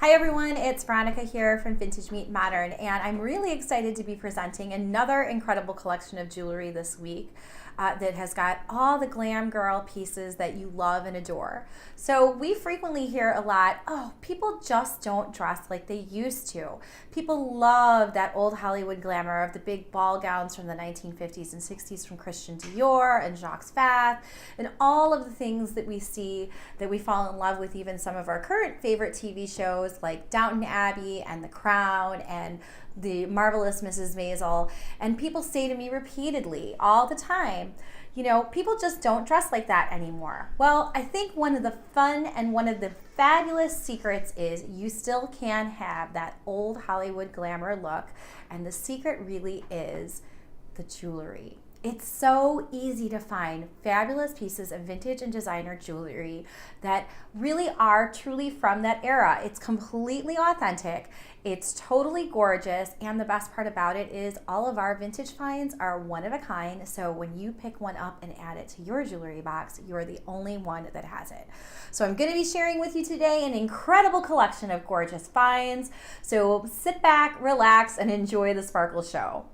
Hi everyone, it's Veronica here from Vintage Meet Modern, and I'm really excited to be presenting another incredible collection of jewelry this week that has got all the glam girl pieces that you love and adore. So we frequently hear a lot, oh, people just don't dress like they used to. People love that old Hollywood glamour of the big ball gowns from the 1950s and 60s from Christian Dior and Jacques Fath, and all of the things that we see that we fall in love with, even some of our current favorite TV shows like Downton Abbey and The Crown and The Marvelous Mrs. Maisel. And people say to me repeatedly all the time, you know, people just don't dress like that anymore. Well, I think one of the fun and one of the fabulous secrets is you still can have that old Hollywood glamour look, and the secret really is the jewelry. It's so easy to find fabulous pieces of vintage and designer jewelry that really are truly from that era. It's completely authentic, it's totally gorgeous, and the best part about it is all of our vintage finds are one of a kind, so when you pick one up and add it to your jewelry box, you're the only one that has it. So I'm going to be sharing with you today an incredible collection of gorgeous finds, so sit back, relax, and enjoy the sparkle show.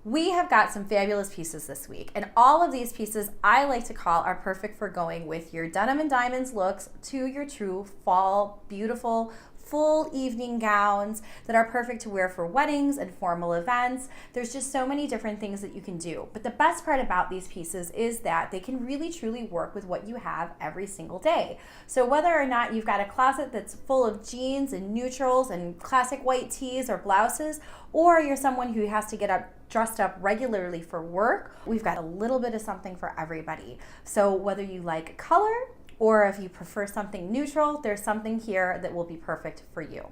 We have got some fabulous pieces this week, and all of these pieces I like to call are perfect for going with your denim and diamonds looks to your true fall, beautiful, full evening gowns that are perfect to wear for weddings and formal events. There's just so many different things that you can do. But the best part about these pieces is that they can really truly work with what you have every single day. So whether or not you've got a closet that's full of jeans and neutrals and classic white tees or blouses, or you're someone who has to get up dressed up regularly for work, we've got a little bit of something for everybody. So whether you like color or if you prefer something neutral, there's something here that will be perfect for you.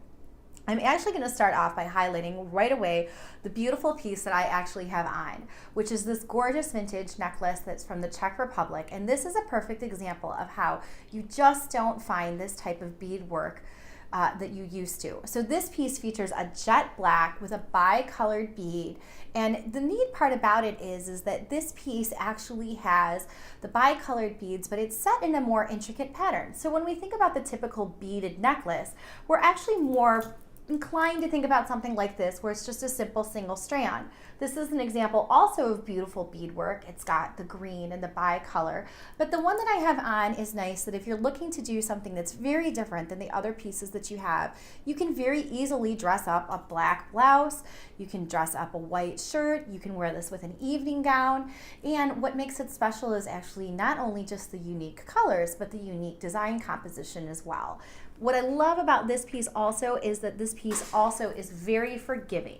I'm actually going to start off by highlighting right away the beautiful piece that I actually have on, which is this gorgeous vintage necklace that's from the Czech Republic. And this is a perfect example of how you just don't find this type of beadwork that you used to. So this piece features a jet black with a bi-colored bead, and the neat part about it is that this piece actually has the bi-colored beads, but it's set in a more intricate pattern. So when we think about the typical beaded necklace, we're actually more inclined to think about something like this, where it's just a simple single strand. This is an example also of beautiful beadwork. It's got the green and the bi-color, but the one that I have on is nice that if you're looking to do something that's very different than the other pieces that you have, you can very easily dress up a black blouse, you can dress up a white shirt, you can wear this with an evening gown, and what makes it special is actually not only just the unique colors, but the unique design composition as well. What I love about this piece also is that this piece also is very forgiving.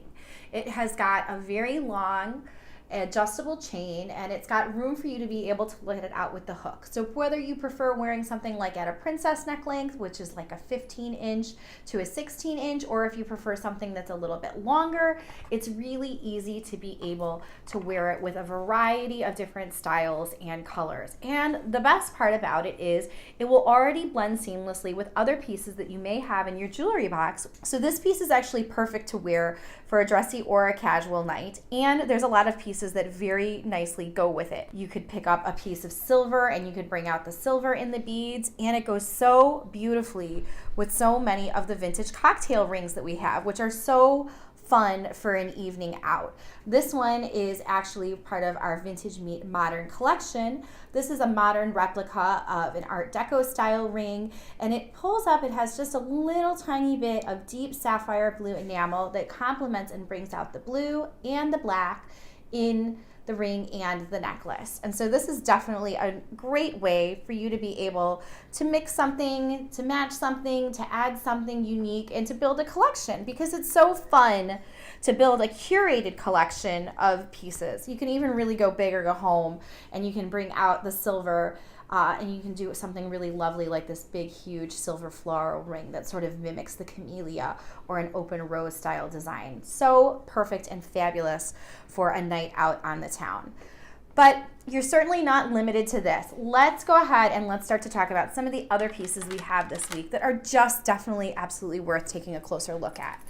It has got a very long adjustable chain, and it's got room for you to be able to let it out with the hook. So whether you prefer wearing something like at a princess neck length, which is like a 15-inch to a 16-inch, or if you prefer something that's a little bit longer, it's really easy to be able to wear it with a variety of different styles and colors. And the best part about it is it will already blend seamlessly with other pieces that you may have in your jewelry box. So this piece is actually perfect to wear for a dressy or a casual night, and there's a lot of pieces that very nicely go with it. You could pick up a piece of silver and you could bring out the silver in the beads, and it goes so beautifully with so many of the vintage cocktail rings that we have, which are so fun for an evening out. This one is actually part of our Vintage Meet Modern collection. This is a modern replica of an Art Deco style ring, and it pulls up, it has just a little tiny bit of deep sapphire blue enamel that complements and brings out the blue and the black in the ring and the necklace. And so this is definitely a great way for you to be able to mix something, to match something, to add something unique, and to build a collection, because it's so fun to build a curated collection of pieces. You can even really go big or go home, and you can bring out the silver and you can do something really lovely like this big huge silver floral ring that sort of mimics the camellia or an open rose style design. So perfect and fabulous for a night out on the town. But you're certainly not limited to this. Let's go ahead and let's start to talk about some of the other pieces we have this week that are just definitely absolutely worth taking a closer look at.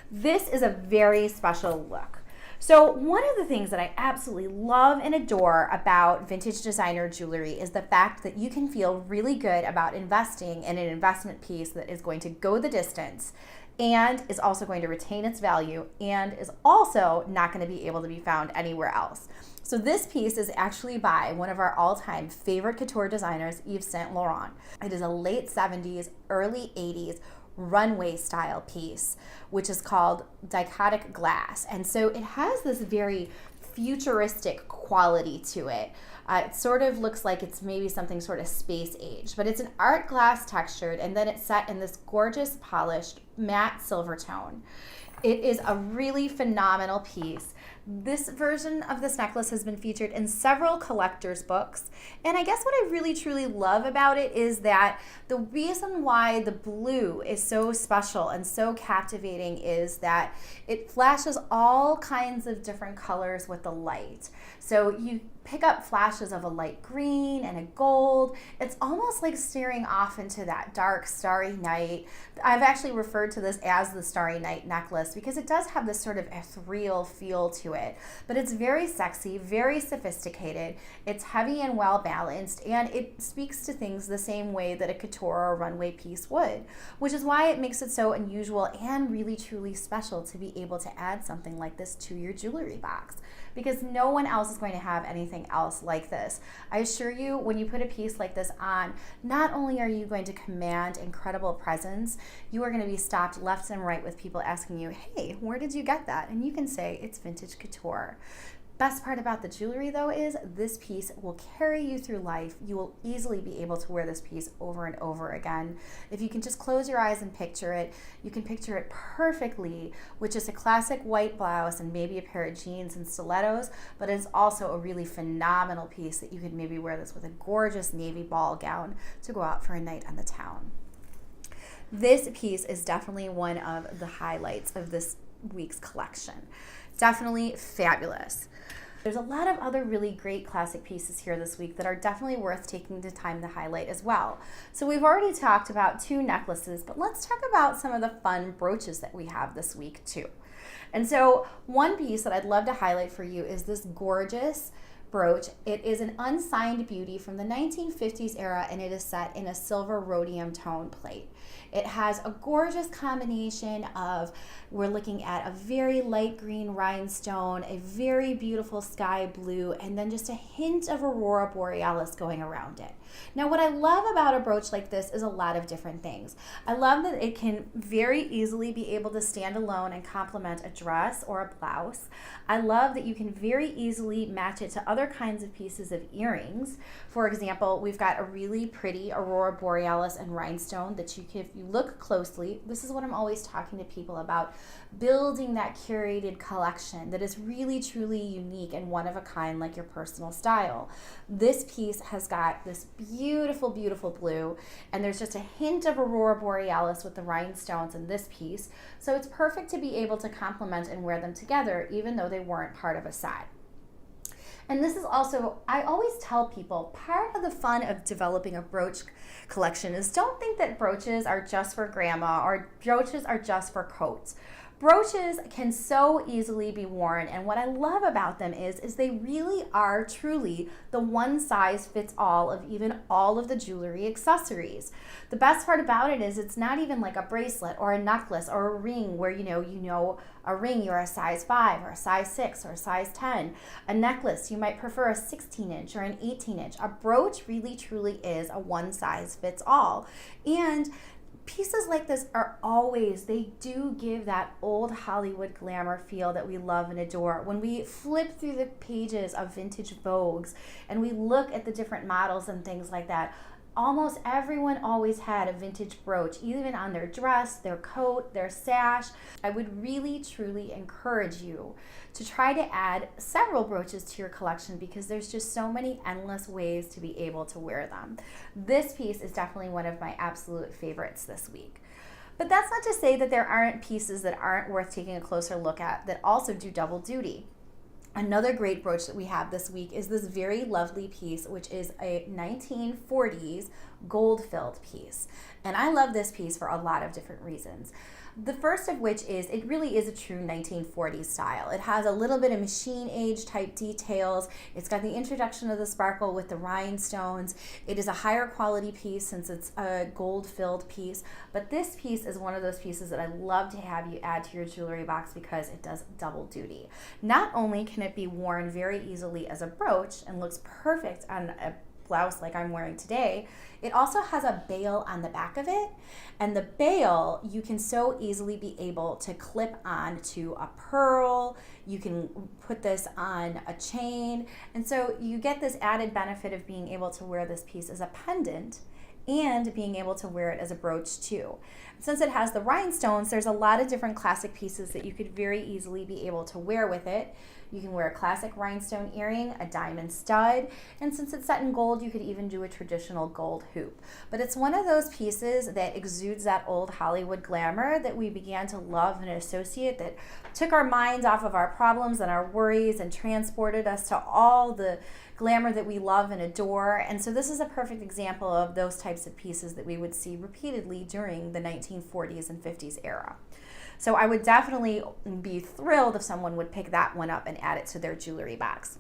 This is a very special look. So one of the things that I absolutely love and adore about vintage designer jewelry is the fact that you can feel really good about investing in an investment piece that is going to go the distance and is also going to retain its value and is also not going to be able to be found anywhere else. So this piece is actually by one of our all-time favorite couture designers, Yves Saint Laurent. It is a late 70s, early 80s runway style piece, which is called Dichotic Glass. And so it has this very futuristic quality to it. It sort of looks like it's maybe something sort of space age, but it's an art glass textured, and then it's set in this gorgeous polished matte silver tone. It is a really phenomenal piece. This version of this necklace has been featured in several collector's books. And I guess what I really truly love about it is that the reason why the blue is so special and so captivating is that it flashes all kinds of different colors with the light. So you pick up flashes of a light green and a gold. It's almost like staring off into that dark, starry night. I've actually referred to this as the Starry Night necklace because it does have this sort of ethereal feel to it. But it's very sexy, very sophisticated. It's heavy and well balanced, and it speaks to things the same way that a couture or runway piece would, which is why it makes it so unusual and really truly special to be able to add something like this to your jewelry box, because no one else is going to have anything else like this. I assure you, when you put a piece like this on, not only are you going to command incredible presence, you are going to be stopped left and right with people asking you, hey, where did you get that? And you can say, it's vintage couture. Best part about the jewelry though is this piece will carry you through life. You will easily be able to wear this piece over and over again. If you can just close your eyes and picture it, you can picture it perfectly with just a classic white blouse and maybe a pair of jeans and stilettos, but it's also a really phenomenal piece that you could maybe wear this with a gorgeous navy ball gown to go out for a night on the town. This piece is definitely one of the highlights of this week's collection. Definitely fabulous. There's a lot of other really great classic pieces here this week that are definitely worth taking the time to highlight as well. So we've already talked about 2 necklaces, but let's talk about some of the fun brooches that we have this week too. And so one piece that I'd love to highlight for you is this gorgeous brooch. It is an unsigned beauty from the 1950s era, and it is set in a silver rhodium tone plate. It has a gorgeous combination of, we're looking at a very light green rhinestone, a very beautiful sky blue, and then just a hint of aurora borealis going around it. Now, what I love about a brooch like this is a lot of different things. I love that it can very easily be able to stand alone and complement a dress or a blouse. I love that you can very easily match it to other kinds of pieces of earrings. For example, we've got a really pretty aurora borealis and rhinestone that you can, if you look closely, this is what I'm always talking to people about, building that curated collection that is really truly unique and one of a kind, like your personal style. This piece has got this beautiful, beautiful blue, and there's just a hint of aurora borealis with the rhinestones in this piece, so it's perfect to be able to complement and wear them together even though they weren't part of a set. And this is also, I always tell people, part of the fun of developing a brooch collection is don't think that brooches are just for grandma or brooches are just for coats. Brooches can so easily be worn, and what I love about them is they really are truly the one size fits all of even all of the jewelry accessories. The best part about it is it's not even like a bracelet or a necklace or a ring where you know a ring you're a size 5 or a size 6 or a size 10. A necklace you might prefer a 16-inch or an 18-inch. A brooch really truly is a one size fits all. And pieces like this are always, they do give that old Hollywood glamour feel that we love and adore. When we flip through the pages of vintage Vogues and we look at the different models and things like that, almost everyone always had a vintage brooch, even on their dress, their coat, their sash. I would really truly encourage you to try to add several brooches to your collection because there's just so many endless ways to be able to wear them. This piece is definitely one of my absolute favorites this week. But that's not to say that there aren't pieces that aren't worth taking a closer look at that also do double duty. Another great brooch that we have this week is this very lovely piece, which is a 1940s gold-filled piece. And I love this piece for a lot of different reasons. The first of which is, it really is a true 1940s style. It has a little bit of machine age type details. It's got the introduction of the sparkle with the rhinestones. It is a higher quality piece since it's a gold filled piece, but this piece is one of those pieces that I love to have you add to your jewelry box because it does double duty. Not only can it be worn very easily as a brooch and looks perfect on a blouse like I'm wearing today, it also has a bail on the back of it, and the bail you can so easily be able to clip on to a pearl. You can put this on a chain, and so you get this added benefit of being able to wear this piece as a pendant and being able to wear it as a brooch too. Since it has the rhinestones, there's a lot of different classic pieces that you could very easily be able to wear with it. You can wear a classic rhinestone earring, a diamond stud, and since it's set in gold, you could even do a traditional gold hoop. But it's one of those pieces that exudes that old Hollywood glamour that we began to love and associate, that took our minds off of our problems and our worries and transported us to all the glamour that we love and adore. And so this is a perfect example of those types of pieces that we would see repeatedly during the 1940s and 50s era. So I would definitely be thrilled if someone would pick that one up and add it to their jewelry box.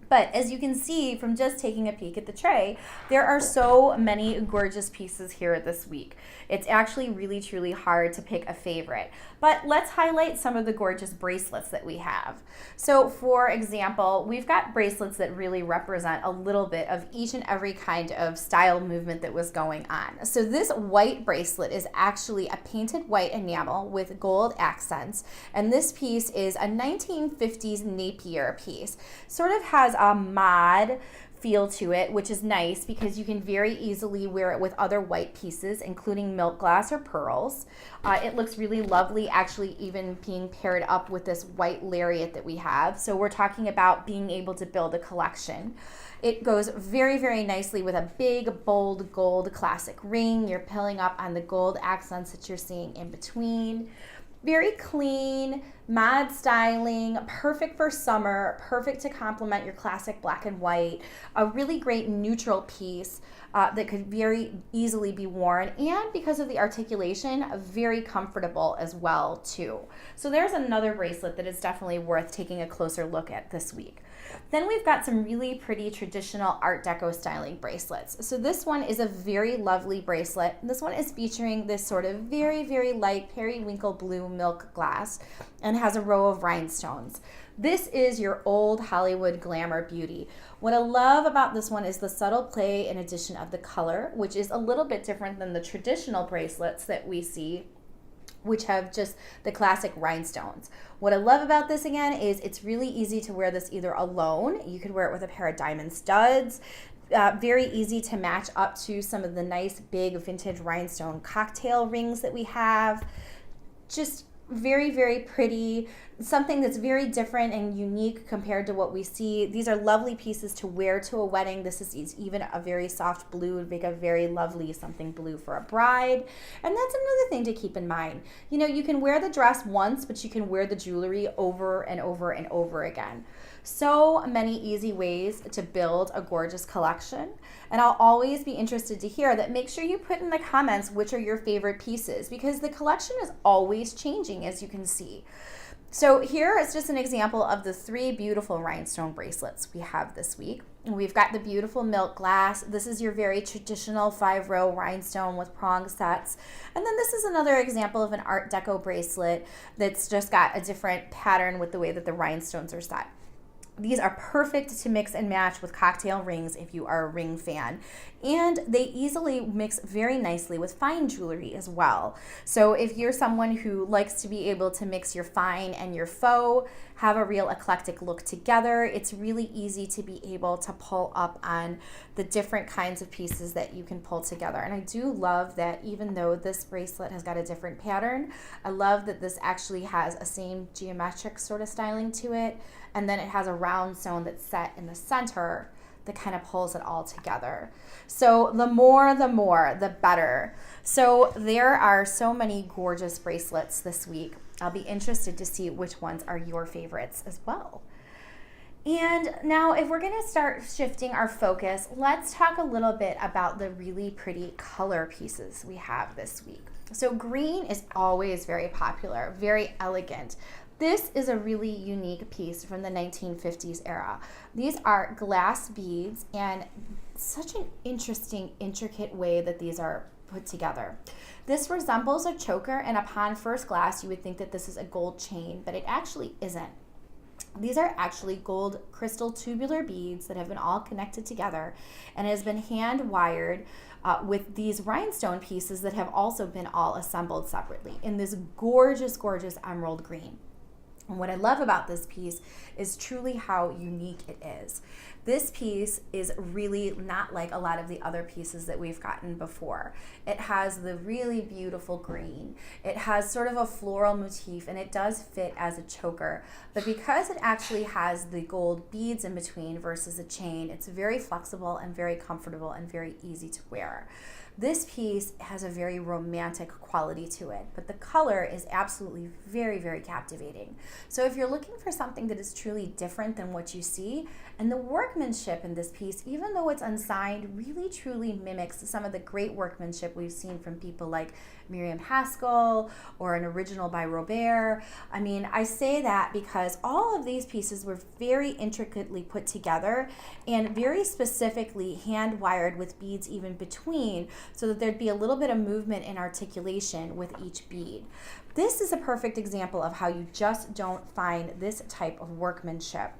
But as you can see from just taking a peek at the tray, there are so many gorgeous pieces here this week. It's actually really, truly hard to pick a favorite. But let's highlight some of the gorgeous bracelets that we have. So for example, we've got bracelets that really represent a little bit of each and every kind of style movement that was going on. So this white bracelet is actually a painted white enamel with gold accents. And this piece is a 1950s Napier piece. Sort of has a mod feel to it, which is nice because you can very easily wear it with other white pieces, including milk glass or pearls. It looks really lovely, actually even being paired up with this white lariat that we have. So we're talking about being able to build a collection. It goes very, very nicely with a big, bold gold classic ring. You're pilling up on the gold accents that you're seeing in between. Very clean, mod styling, perfect for summer, perfect to complement your classic black and white. A really great neutral piece that could very easily be worn, and because of the articulation, very comfortable as well too. So there's another bracelet that is definitely worth taking a closer look at this week. Then we've got some really pretty traditional Art Deco styling bracelets. So this one is a very lovely bracelet. This one is featuring this sort of very, very light periwinkle blue milk glass and has a row of rhinestones. This is your old Hollywood glamour beauty. What I love about this one is the subtle play and addition of the color, which is a little bit different than the traditional bracelets that we see, which have just the classic rhinestones. What I love about this again is it's really easy to wear this either alone. You could wear it with a pair of diamond studs. Very easy to match up to some of the nice big vintage rhinestone cocktail rings that we have. Just very, very pretty. Something that's very different and unique compared to what we see. These are lovely pieces to wear to a wedding. This is even a very soft blue, would make a very lovely something blue for a bride. And that's another thing to keep in mind. You know, you can wear the dress once, but you can wear the jewelry over and over and over again. So many easy ways to build a gorgeous collection. And I'll always be interested to hear that. Make sure you put in the comments which are your favorite pieces, because the collection is always changing, as you can see. So here is just an example of the 3 beautiful rhinestone bracelets we have this week. We've got the beautiful milk glass. This is your very traditional 5-row rhinestone with prong sets. And then this is another example of an Art Deco bracelet that's just got a different pattern with the way that the rhinestones are set. These are perfect to mix and match with cocktail rings if you are a ring fan. And they easily mix very nicely with fine jewelry as well. So if you're someone who likes to be able to mix your fine and your faux, have a real eclectic look together, it's really easy to be able to pull up on the different kinds of pieces that you can pull together. And I do love that even though this bracelet has got a different pattern, I love that this actually has a same geometric sort of styling to it. And then it has a round stone that's set in the center that kind of pulls it all together. So the more, the better. So there are so many gorgeous bracelets this week. I'll be interested to see which ones are your favorites as well. And now if we're gonna start shifting our focus, let's talk a little bit about the really pretty color pieces we have this week. So green is always very popular, very elegant. This is a really unique piece from the 1950s era. These are glass beads, and such an interesting, intricate way that these are put together. This resembles a choker, and upon first glance, you would think that this is a gold chain, but it actually isn't. These are actually gold crystal tubular beads that have been all connected together, and it has been hand wired with these rhinestone pieces that have also been all assembled separately in this gorgeous, gorgeous emerald green. And what I love about this piece is truly how unique it is. This piece is really not like a lot of the other pieces that we've gotten before. It has the really beautiful green. It has sort of a floral motif, and it does fit as a choker. But because it actually has the gold beads in between versus a chain, it's very flexible and very comfortable and very easy to wear. This piece has a very romantic quality to it, but the color is absolutely very, very captivating. So if you're looking for something that is truly different than what you see, and the workmanship in this piece, even though it's unsigned, really truly mimics some of the great workmanship we've seen from people like Miriam Haskell or an original by Robert. I mean, I say that because all of these pieces were very intricately put together and very specifically hand wired with beads even between, so that there'd be a little bit of movement and articulation with each bead. This is a perfect example of how you just don't find this type of workmanship.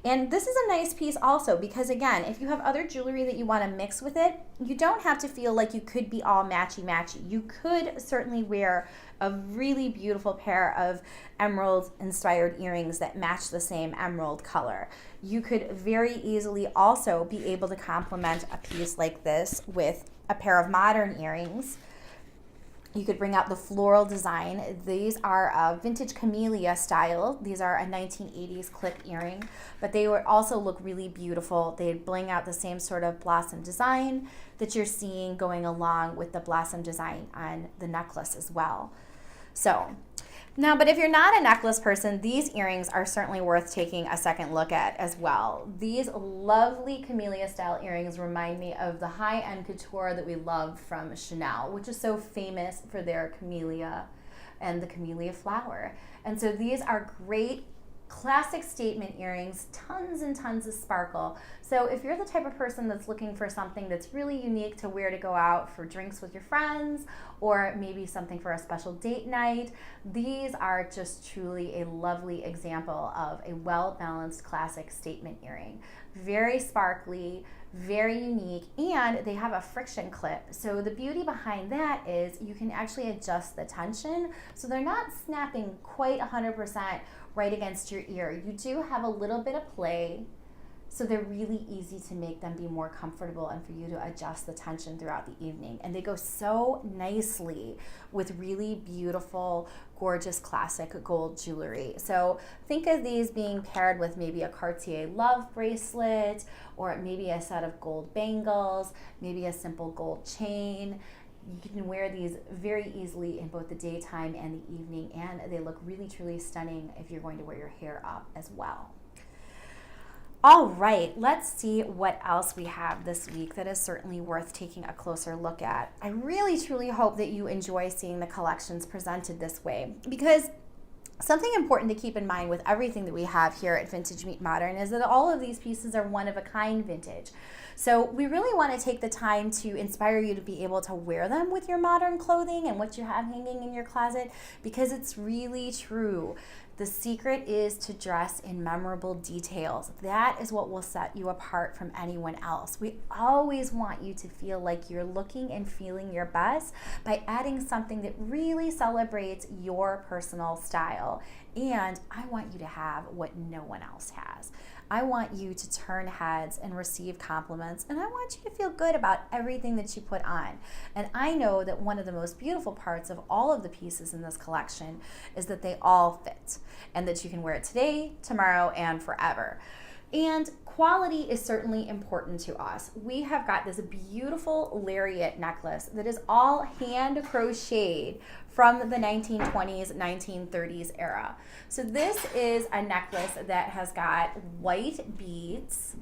And this is a nice piece also because, again, if you have other jewelry that you want to mix with it, you don't have to feel like you could be all matchy-matchy. You could certainly wear a really beautiful pair of emerald-inspired earrings that match the same emerald color. You could very easily also be able to complement a piece like this with a pair of modern earrings. You could bring out the floral design. These are a vintage camellia style. These are a 1980s clip earring, but they would also look really beautiful. They'd bring out the same sort of blossom design that you're seeing going along with the blossom design on the necklace as well. So, now, but if you're not a necklace person, these earrings are certainly worth taking a second look at as well. These lovely camellia style earrings remind me of the high-end couture that we love from Chanel, which is so famous for their camellia and the camellia flower. And so these are great classic statement earrings, tons and tons of sparkle. So if you're the type of person that's looking for something that's really unique to wear to go out for drinks with your friends, or maybe something for a special date night, these are just truly a lovely example of a well-balanced classic statement earring. Very sparkly, very unique, and they have a friction clip. So the beauty behind that is you can actually adjust the tension so they're not snapping quite 100% right against your ear. You do have a little bit of play, so they're really easy to make them be more comfortable and for you to adjust the tension throughout the evening. And they go so nicely with really beautiful, gorgeous, classic gold jewelry. So think of these being paired with maybe a Cartier Love bracelet, or maybe a set of gold bangles, maybe a simple gold chain. You can wear these very easily in both the daytime and the evening, and they look really, truly stunning if you're going to wear your hair up as well. All right, let's see what else we have this week that is certainly worth taking a closer look at. I really, truly hope that you enjoy seeing the collections presented this way, because something important to keep in mind with everything that we have here at Vintage Meet Modern is that all of these pieces are one-of-a-kind vintage. So we really want to take the time to inspire you to be able to wear them with your modern clothing and what you have hanging in your closet, because it's really true. The secret is to dress in memorable details. That is what will set you apart from anyone else. We always want you to feel like you're looking and feeling your best by adding something that really celebrates your personal style. And I want you to have what no one else has. I want you to turn heads and receive compliments, and I want you to feel good about everything that you put on. And I know that one of the most beautiful parts of all of the pieces in this collection is that they all fit, and that you can wear it today, tomorrow, and forever. And quality is certainly important to us. We have got this beautiful lariat necklace that is all hand crocheted from the 1920s, 1930s era. So this is a necklace that has got white beads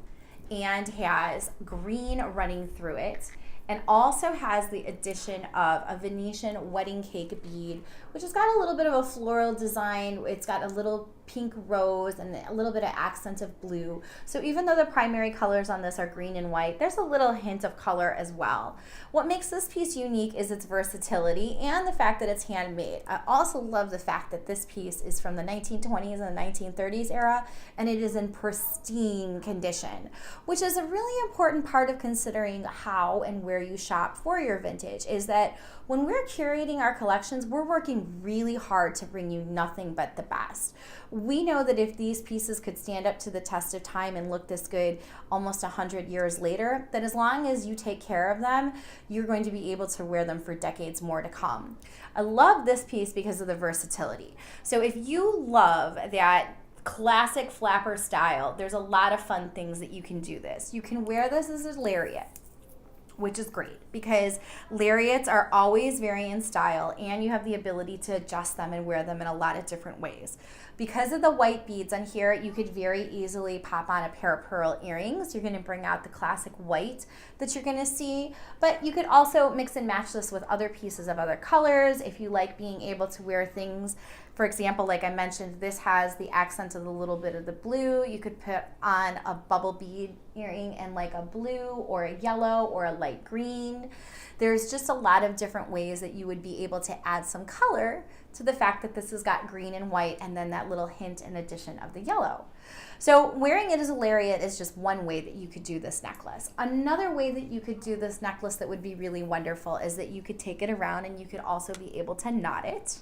and has green running through it. and also has the addition of a Venetian wedding cake bead, which has got a little bit of a floral design. It's got a little pink rose and a little bit of accent of blue. So even though the primary colors on this are green and white, there's a little hint of color as well. What makes this piece unique is its versatility and the fact that it's handmade. I also love the fact that this piece is from the 1920s and the 1930s era, and it is in pristine condition, which is a really important part of considering how and where you shop for your vintage, is that when we're curating our collections, we're working really hard to bring you nothing but the best. We know that if these pieces could stand up to the test of time and look this good almost 100 years later, that as long as you take care of them, you're going to be able to wear them for decades more to come. I love this piece because of the versatility. So if you love that classic flapper style, there's a lot of fun things that you can do this. You can wear this as a lariat, which is great because lariats are always very in style, and you have the ability to adjust them and wear them in a lot of different ways. Because of the white beads on here, you could very easily pop on a pair of pearl earrings. You're going to bring out the classic white that you're going to see, but you could also mix and match this with other pieces of other colors if you like being able to wear things. For example, like I mentioned, this has the accent of a little bit of the blue. You could put on a bubble bead earring in like a blue or a yellow or a light green. There's just a lot of different ways that you would be able to add some color to the fact that this has got green and white and then that little hint in addition of the yellow. So wearing it as a lariat is just one way that you could do this necklace. Another way that you could do this necklace that would be really wonderful is that you could take it around and you could also be able to knot it.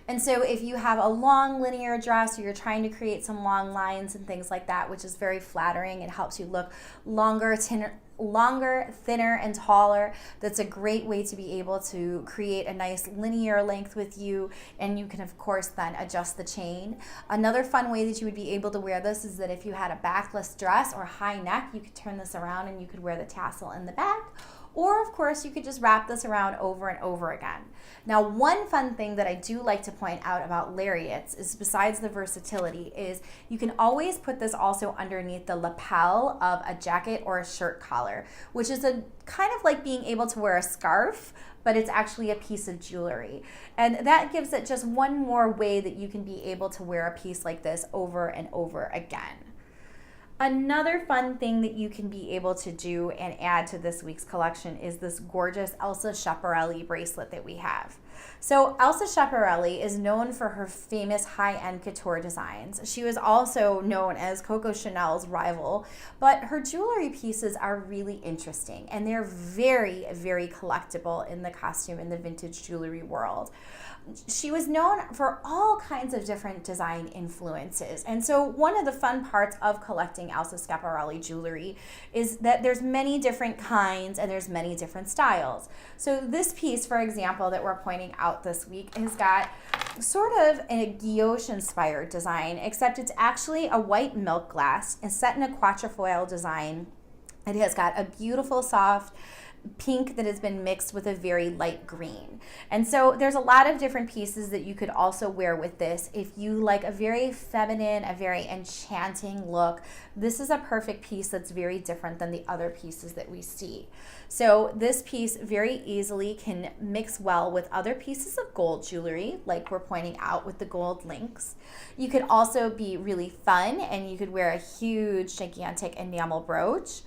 And so if you have a long linear dress or you're trying to create some long lines and things like that, which is very flattering, it helps you look longer, thinner, and taller. That's a great way to be able to create a nice linear length with you, and you can of course then adjust the chain. Another fun way that you would be able to wear this is that if you had a backless dress or high neck, you could turn this around and you could wear the tassel in the back. Or of course you could just wrap this around over and over again. Now, one fun thing that I do like to point out about lariats is, besides the versatility, is you can always put this also underneath the lapel of a jacket or a shirt collar, which is a kind of like being able to wear a scarf, but it's actually a piece of jewelry. And that gives it just one more way that you can be able to wear a piece like this over and over again. Another fun thing that you can be able to do and add to this week's collection is this gorgeous Elsa Schiaparelli bracelet that we have. So Elsa Schiaparelli is known for her famous high-end couture designs. She was also known as Coco Chanel's rival, but her jewelry pieces are really interesting and they're very, very collectible in the costume and the vintage jewelry world. She was known for all kinds of different design influences. And so one of the fun parts of collecting Elsa Schiaparelli jewelry is that there's many different kinds and there's many different styles. So this piece, for example, that we're pointing out this week has got sort of a guilloche-inspired design, except it's actually a white milk glass and set in a quatrefoil design. It has got a beautiful, soft pink that has been mixed with a very light green. And so there's a lot of different pieces that you could also wear with this. If you like a very feminine, a very enchanting look, this is a perfect piece that's very different than the other pieces that we see. So this piece very easily can mix well with other pieces of gold jewelry, like we're pointing out with the gold links. You could also be really fun and you could wear a huge, gigantic enamel brooch.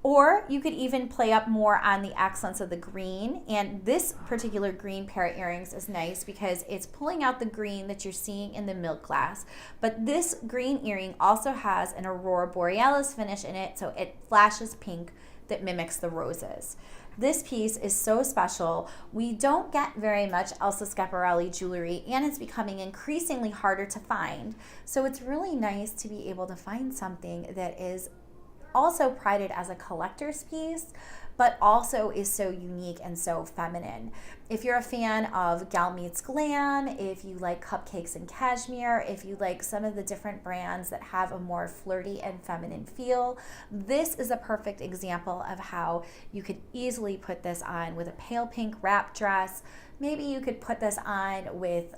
Or you could even play up more on the accents of the green. And this particular green pair of earrings is nice because it's pulling out the green that you're seeing in the milk glass. But this green earring also has an Aurora Borealis finish in it, so it flashes pink that mimics the roses. This piece is so special. We don't get very much Elsa Schiaparelli jewelry, and it's becoming increasingly harder to find. So it's really nice to be able to find something that is also prided as a collector's piece, but also is so unique and so feminine. If you're a fan of Gal Meets Glam, if you like cupcakes and cashmere, if you like some of the different brands that have a more flirty and feminine feel, this is a perfect example of how you could easily put this on with a pale pink wrap dress. Maybe you could put this on with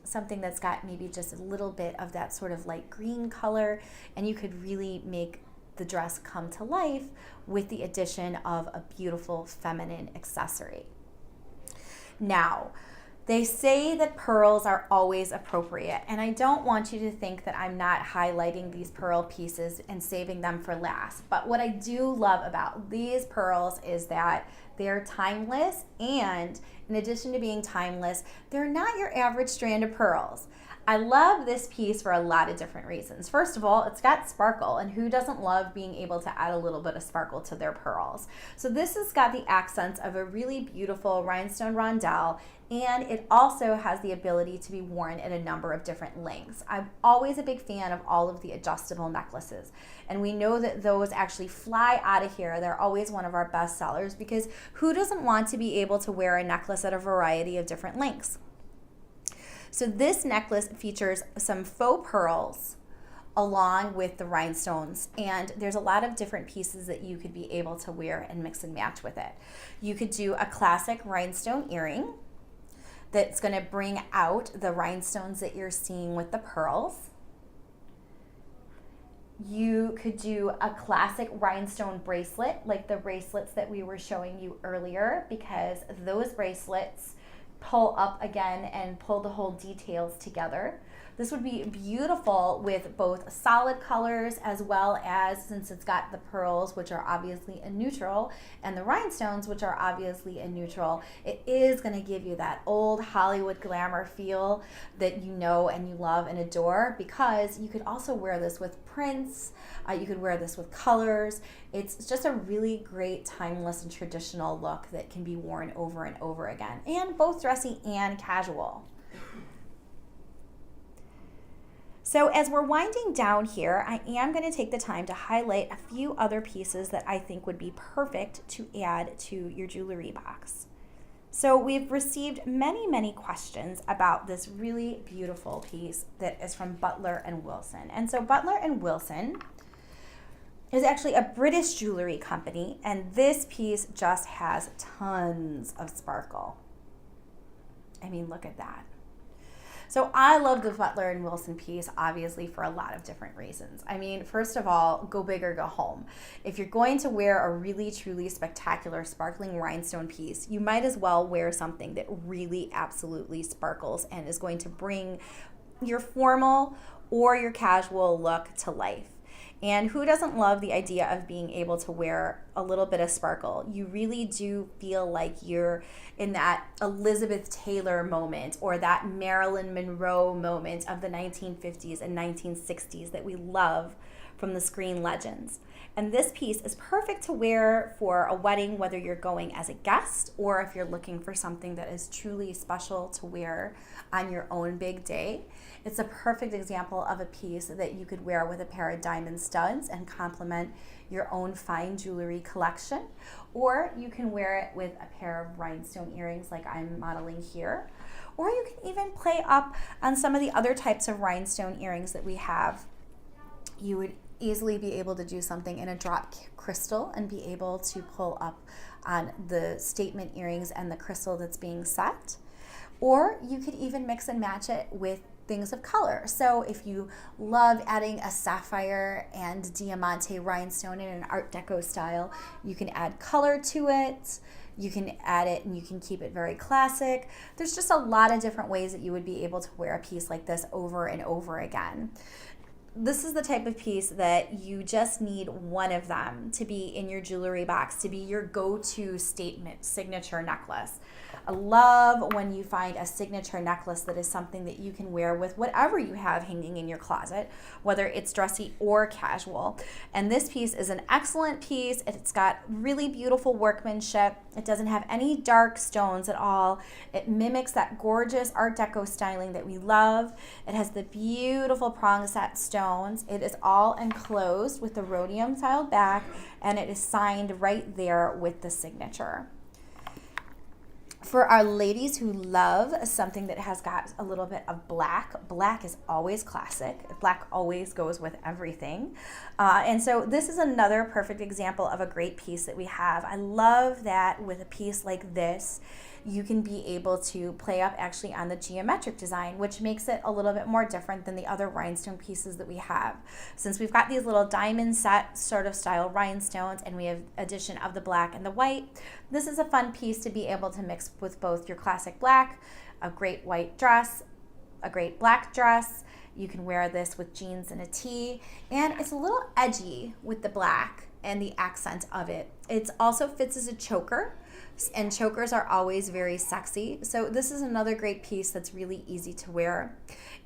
something that's got maybe just a little bit of that sort of light green color, and you could really make the dress come to life with the addition of a beautiful feminine accessory. Now, they say that pearls are always appropriate, and I don't want you to think that I'm not highlighting these pearl pieces and saving them for last. But what I do love about these pearls is that they're timeless, and in addition to being timeless, they're not your average strand of pearls. I love this piece for a lot of different reasons. First of all, it's got sparkle, and who doesn't love being able to add a little bit of sparkle to their pearls? So this has got the accents of a really beautiful rhinestone rondelle, and it also has the ability to be worn at a number of different lengths. I'm always a big fan of all of the adjustable necklaces, and we know that those actually fly out of here. They're always one of our best sellers because who doesn't want to be able to wear a necklace at a variety of different lengths? So this necklace features some faux pearls along with the rhinestones, and there's a lot of different pieces that you could be able to wear and mix and match with it. You could do a classic rhinestone earring that's going to bring out the rhinestones that you're seeing with the pearls. You could do a classic rhinestone bracelet like the bracelets that we were showing you earlier, because those bracelets pull up again and pull the whole details together. This would be beautiful with both solid colors as well as, since it's got the pearls, which are obviously a neutral, and the rhinestones, which are obviously a neutral. It is going to give you that old Hollywood glamour feel that you know and you love and adore, because you could also wear this with prints, you could wear this with colors. It's just a really great timeless and traditional look that can be worn over and over again, and both dressy and casual. So as we're winding down here, I am going to take the time to highlight a few other pieces that I think would be perfect to add to your jewelry box. So we've received many questions about this really beautiful piece that is from Butler & Wilson. And so Butler & Wilson is actually a British jewelry company, and this piece just has tons of sparkle. I mean, look at that. So I love the Butler & Wilson piece, obviously, for a lot of different reasons. I mean, first of all, go big or go home. If you're going to wear a really, truly spectacular sparkling rhinestone piece, you might as well wear something that really absolutely sparkles and is going to bring your formal or your casual look to life. And who doesn't love the idea of being able to wear a little bit of sparkle? You really do feel like you're in that Elizabeth Taylor moment or that Marilyn Monroe moment of the 1950s and 1960s that we love from the screen legends. And this piece is perfect to wear for a wedding, whether you're going as a guest or if you're looking for something that is truly special to wear on your own big day. It's a perfect example of a piece that you could wear with a pair of diamond studs and complement your own fine jewelry collection. Or you can wear it with a pair of rhinestone earrings like I'm modeling here. Or you can even play up on some of the other types of rhinestone earrings that we have. You would easily be able to do something in a drop crystal and be able to pull up on the statement earrings and the crystal that's being set. Or you could even mix and match it with things of color. So if you love adding a sapphire and diamante rhinestone in an Art Deco style, you can add color to it. You can add it and you can keep it very classic. There's just a lot of different ways that you would be able to wear a piece like this over and over again. This is the type of piece that you just need one of them to be in your jewelry box, to be your go-to statement signature necklace. I love when you find a signature necklace that is something that you can wear with whatever you have hanging in your closet, whether it's dressy or casual. And this piece is an excellent piece. It's got really beautiful workmanship. It doesn't have any dark stones at all. It mimics that gorgeous Art Deco styling that we love. It has the beautiful prong set stones. It is all enclosed with the rhodium tiled back, and it is signed right there with the signature. For our ladies who love something that has got a little bit of black, black is always classic. Black always goes with everything. And so this is another perfect example of a great piece that we have. I love that with a piece like this, you can be able to play up actually on the geometric design, which makes it a little bit more different than the other rhinestone pieces that we have. Since we've got these little diamond set sort of style rhinestones and we have addition of the black and the white, this is a fun piece to be able to mix with both your classic black, a great white dress, a great black dress. You can wear this with jeans and a tee, and it's a little edgy with the black and the accent of it. It also fits as a choker, and chokers are always very sexy. So this is another great piece that's really easy to wear,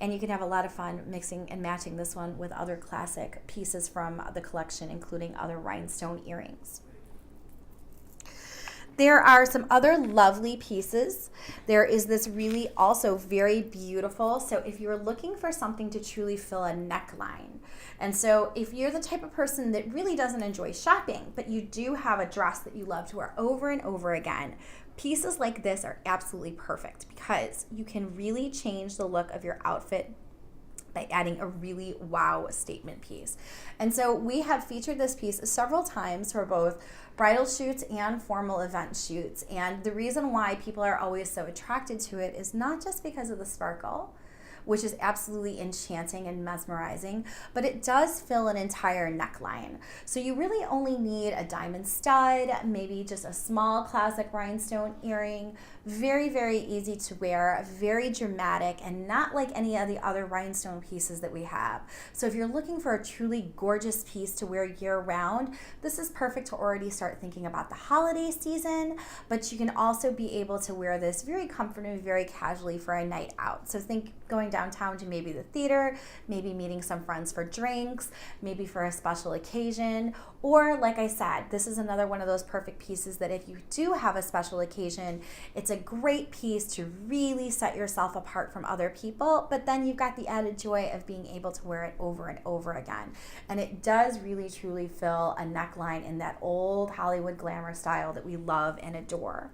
and you can have a lot of fun mixing and matching this one with other classic pieces from the collection, including other rhinestone earrings. There are some other lovely pieces. There is this really also very beautiful, so if you're looking for something to truly fill a neckline, and so if you're the type of person that really doesn't enjoy shopping, but you do have a dress that you love to wear over and over again, pieces like this are absolutely perfect because you can really change the look of your outfit by adding a really wow statement piece. And so we have featured this piece several times for both bridal shoots and formal event shoots. And the reason why people are always so attracted to it is not just because of the sparkle, which is absolutely enchanting and mesmerizing, but it does fill an entire neckline. So you really only need a diamond stud, maybe just a small classic rhinestone earring. Very, very easy to wear, very dramatic, and not like any of the other rhinestone pieces that we have. So if you're looking for a truly gorgeous piece to wear year round, this is perfect to already start thinking about the holiday season, but you can also be able to wear this very comfortably, very casually for a night out. So think going downtown to maybe the theater, maybe meeting some friends for drinks, maybe for a special occasion, or like I said, this is another one of those perfect pieces that if you do have a special occasion, it's a great piece to really set yourself apart from other people, but then you've got the added joy of being able to wear it over and over again. And it does really truly fill a neckline in that old Hollywood glamour style that we love and adore.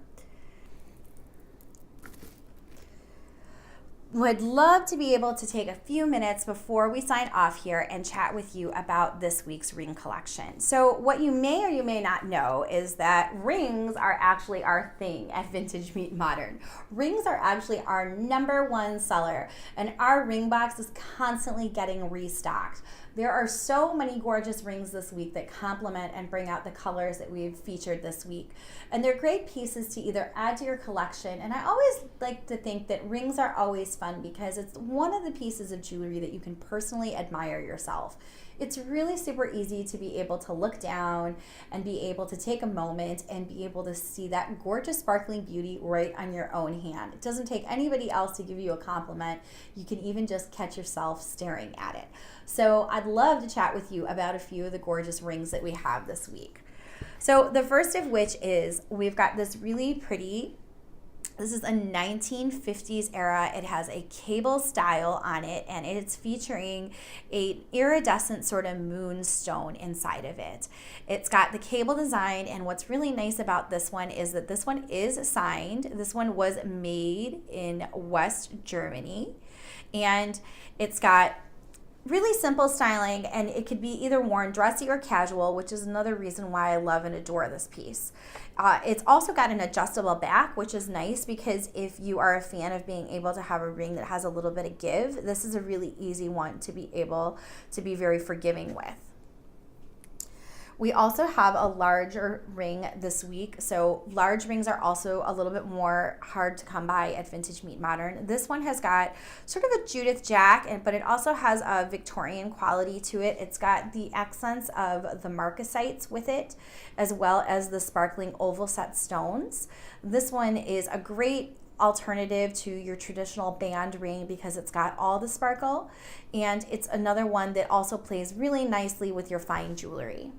Would love to be able to take a few minutes before we sign off here and chat with you about this week's ring collection. So what you may or you may not know is that rings are actually our thing at Vintage Meet Modern. Rings are actually our #1 seller, and our ring box is constantly getting restocked. There are so many gorgeous rings this week that complement and bring out the colors that we've featured this week. And they're great pieces to either add to your collection. And I always like to think that rings are always fun because it's one of the pieces of jewelry that you can personally admire yourself. It's really super easy to be able to look down and be able to take a moment and be able to see that gorgeous sparkling beauty right on your own hand. It doesn't take anybody else to give you a compliment. You can even just catch yourself staring at it. So I'd love to chat with you about a few of the gorgeous rings that we have this week. So the first of which is we've got this really pretty, this is a 1950s era. It has a cable style on it, and it's featuring an iridescent sort of moonstone inside of it. It's got the cable design, and what's really nice about this one is that this one is signed. This one was made in West Germany, and it's got really simple styling, and it could be either worn dressy or casual, which is another reason why I love and adore this piece. It's also got an adjustable back, which is nice because if you are a fan of being able to have a ring that has a little bit of give, this is a really easy one to be able to be very forgiving with. We also have a larger ring this week. So large rings are also a little bit more hard to come by at Vintage Meet Modern. This one has got sort of a Judith Jack, but it also has a Victorian quality to it. It's got the accents of the marcasites with it, as well as the sparkling oval set stones. This one is a great alternative to your traditional band ring because it's got all the sparkle, and it's another one that also plays really nicely with your fine jewelry.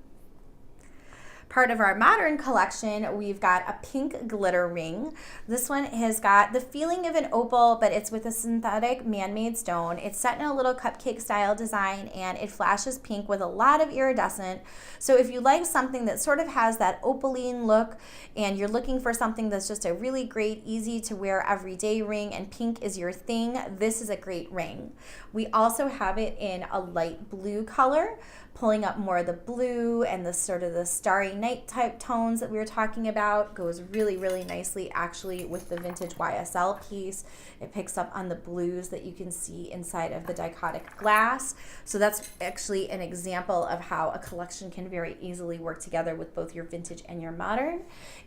Part of our modern collection, we've got a pink glitter ring. This one has got the feeling of an opal, but it's with a synthetic man-made stone. It's set in a little cupcake style design, and it flashes pink with a lot of iridescent. So if you like something that sort of has that opaline look and you're looking for something that's just a really great, easy to wear everyday ring, and pink is your thing, this is a great ring. We also have it in a light blue color, pulling up more of the blue and the sort of the starry night type tones that we were talking about. Goes really, really nicely actually with the vintage YSL piece. It picks up on the blues that you can see inside of the dichotic glass. So that's actually an example of how a collection can very easily work together with both your vintage and your modern.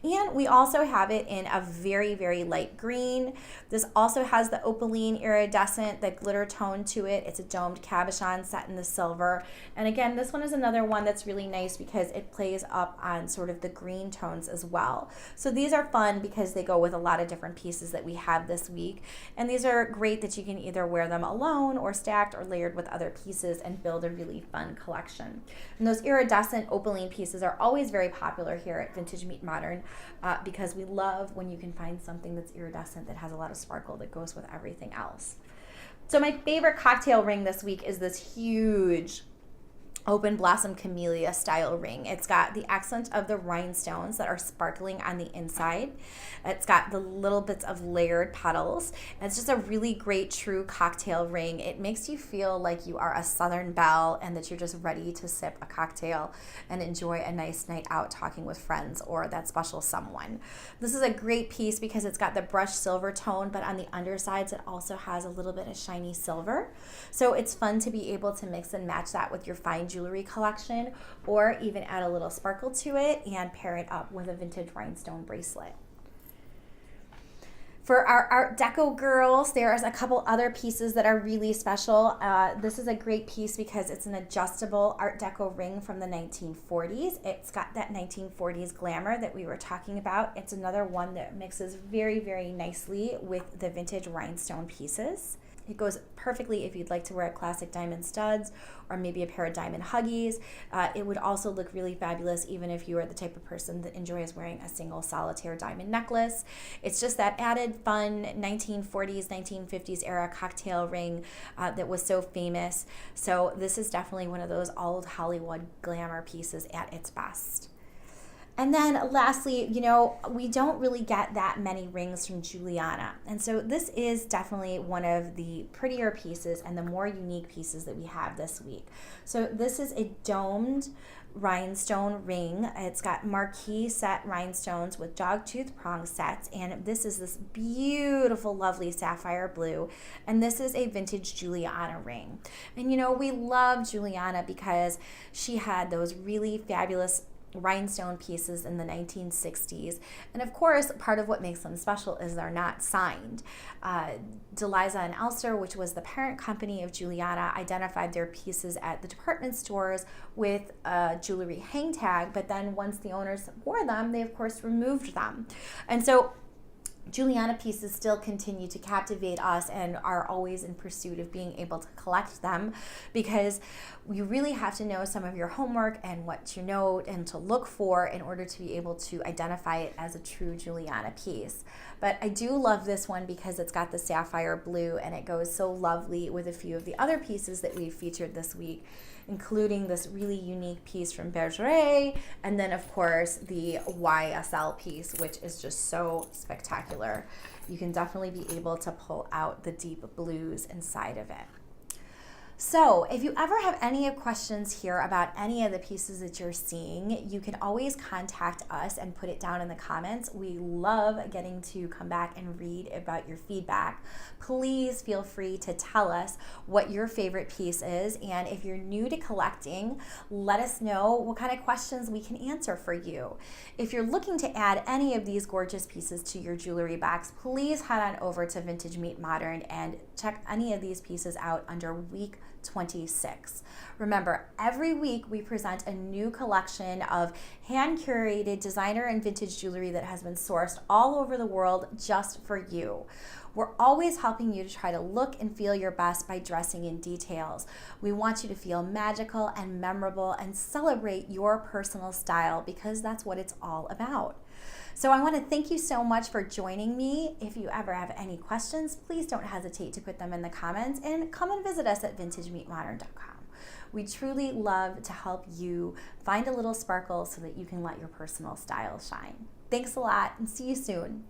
And we also have it in a very, very light green. This also has the opaline iridescent, the glitter tone to it. It's a domed cabochon set in the silver. And again, this one is another one that's really nice because it plays up on sort of the green tones as well. So these are fun because they go with a lot of different pieces that we have this week. And these are great that you can either wear them alone or stacked or layered with other pieces and build a really fun collection. And those iridescent opaline pieces are always very popular here at Vintage Meet Modern because we love when you can find something that's iridescent that has a lot of sparkle that goes with everything else. So my favorite cocktail ring this week is this huge open blossom camellia style ring. It's got the accent of the rhinestones that are sparkling on the inside. It's got the little bits of layered petals. And it's just a really great true cocktail ring. It makes you feel like you are a Southern belle and that you're just ready to sip a cocktail and enjoy a nice night out talking with friends or that special someone. This is a great piece because it's got the brushed silver tone, but on the undersides it also has a little bit of shiny silver. So it's fun to be able to mix and match that with your fine jewelry collection, or even add a little sparkle to it and pair it up with a vintage rhinestone bracelet. For our Art Deco girls, there's a couple other pieces that are really special. This is a great piece because it's an adjustable Art Deco ring from the 1940s. It's got that 1940s glamour that we were talking about. It's another one that mixes very, very nicely with the vintage rhinestone pieces. It goes perfectly if you'd like to wear classic diamond studs or maybe a pair of diamond Huggies. It would also look really fabulous even if you are the type of person that enjoys wearing a single solitaire diamond necklace. It's just that added fun 1940s, 1950s era cocktail ring that was so famous. So this is definitely one of those old Hollywood glamour pieces at its best. And then lastly, you know, we don't really get that many rings from Giuliana. And so this is definitely one of the prettier pieces and the more unique pieces that we have this week. So this is a domed rhinestone ring. It's got marquee set rhinestones with dogtooth prong sets, and this is this beautiful, lovely sapphire blue, and this is a vintage Giuliana ring. And you know, we love Giuliana because she had those really fabulous rhinestone pieces in the 1960s, and of course part of what makes them special is they're not signed. Deliza and Elster, which was the parent company of Giuliana, identified their pieces at the department stores with a jewelry hang tag, but then once the owners wore them, they of course removed them. And so Giuliana pieces still continue to captivate us and are always in pursuit of being able to collect them, because you really have to know some of your homework and what to note and to look for in order to be able to identify it as a true Giuliana piece. But I do love this one because it's got the sapphire blue and it goes so lovely with a few of the other pieces that we've featured this week, including this really unique piece from Bergeret, and then of course the YSL piece, which is just so spectacular. You can definitely be able to pull out the deep blues inside of it. So if you ever have any questions here about any of the pieces that you're seeing, you can always contact us and put it down in the comments. We love getting to come back and read about your feedback. Please feel free to tell us what your favorite piece is, and if you're new to collecting, let us know what kind of questions we can answer for you. If you're looking to add any of these gorgeous pieces to your jewelry box, please head on over to Vintage Meet Modern and check any of these pieces out under week 26. Remember, every week we present a new collection of hand-curated designer and vintage jewelry that has been sourced all over the world just for you. We're always helping you to try to look and feel your best by dressing in details. We want you to feel magical and memorable and celebrate your personal style because that's what it's all about. So I want to thank you so much for joining me. If you ever have any questions, please don't hesitate to put them in the comments and come and visit us at vintagemeetmodern.com. We truly love to help you find a little sparkle so that you can let your personal style shine. Thanks a lot and see you soon.